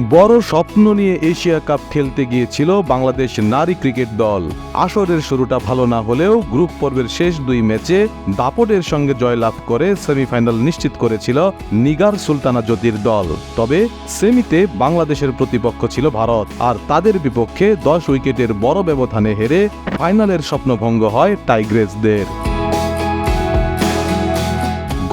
বড় স্বপ্ন নিয়ে এশিয়া কাপ খেলতে গিয়েছিল বাংলাদেশ নারী ক্রিকেট দল। আসরের শুরুটা ভালো না হলেও গ্রুপ পর্বের শেষ 2 ম্যাচে দাপটের সঙ্গে জয়লাভ করে সেমিফাইনাল নিশ্চিত করেছিল নিগার সুলতানা জ্যোতির দল। তবে সেমিতে বাংলাদেশের প্রতিপক্ষ ছিল ভারত, আর তাদের বিপক্ষে 10 উইকেটের বড় ব্যবধানে হেরে ফাইনালের স্বপ্নভঙ্গ হয় টাইগ্রেসদের।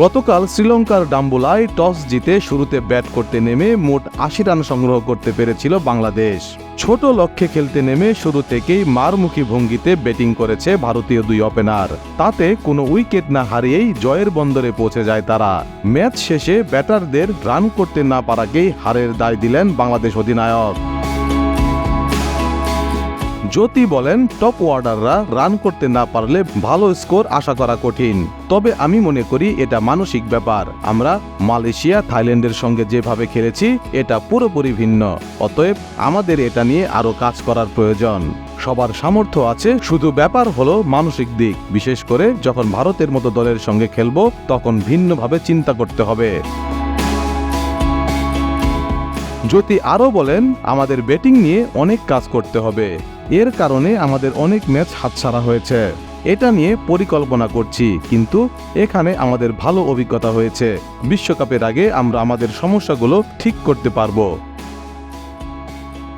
গতকাল শ্রীলঙ্কার ডাম্বুলায় টস জিতে শুরুতে ব্যাট করতে নেমে মোট 80 রান সংগ্রহ করতে পেরেছিল বাংলাদেশ। ছোট লক্ষ্যে খেলতে নেমে শুরু থেকেই মারমুখী ভঙ্গিতে ব্যাটিং করেছে ভারতীয় 2 ওপেনার। তাতে কোনো উইকেট না হারিয়েই জয়ের বন্দরে পৌঁছে যায় তারা। ম্যাচ শেষে ব্যাটারদের রান করতে না পারাকেই হারের দায় দিলেন বাংলাদেশ অধিনায়ক। জ্যোতি বলেন, টপ অর্ডাররা রান করতে না পারলে ভালো স্কোর আশা করা কঠিন। তবে আমি মনে করি এটা মানসিক ব্যাপার। আমরা মালয়েশিয়া, থাইল্যান্ডের সঙ্গে যেভাবে খেলেছি এটা পুরোপুরি ভিন্ন। অতএব আমাদের এটা নিয়ে আরও কাজ করার প্রয়োজন। সবার সামর্থ্য আছে, শুধু ব্যাপার হলো মানসিক দিক। বিশেষ করে যখন ভারতের মতো দলের সঙ্গে খেলবো তখন ভিন্নভাবে চিন্তা করতে হবে। জ্যোতি আরও বলেন, আমাদের ব্যাটিং নিয়ে অনেক কাজ করতে হবে। এর কারণে আমাদের অনেক ম্যাচ হাতছাড়া হয়েছে। এটা নিয়ে পরিকল্পনা করছি, কিন্তু এখানে আমাদের ভালো অভিজ্ঞতা হয়েছে। বিশ্বকাপের আগে আমরা আমাদের সমস্যাগুলো ঠিক করতে পারবো।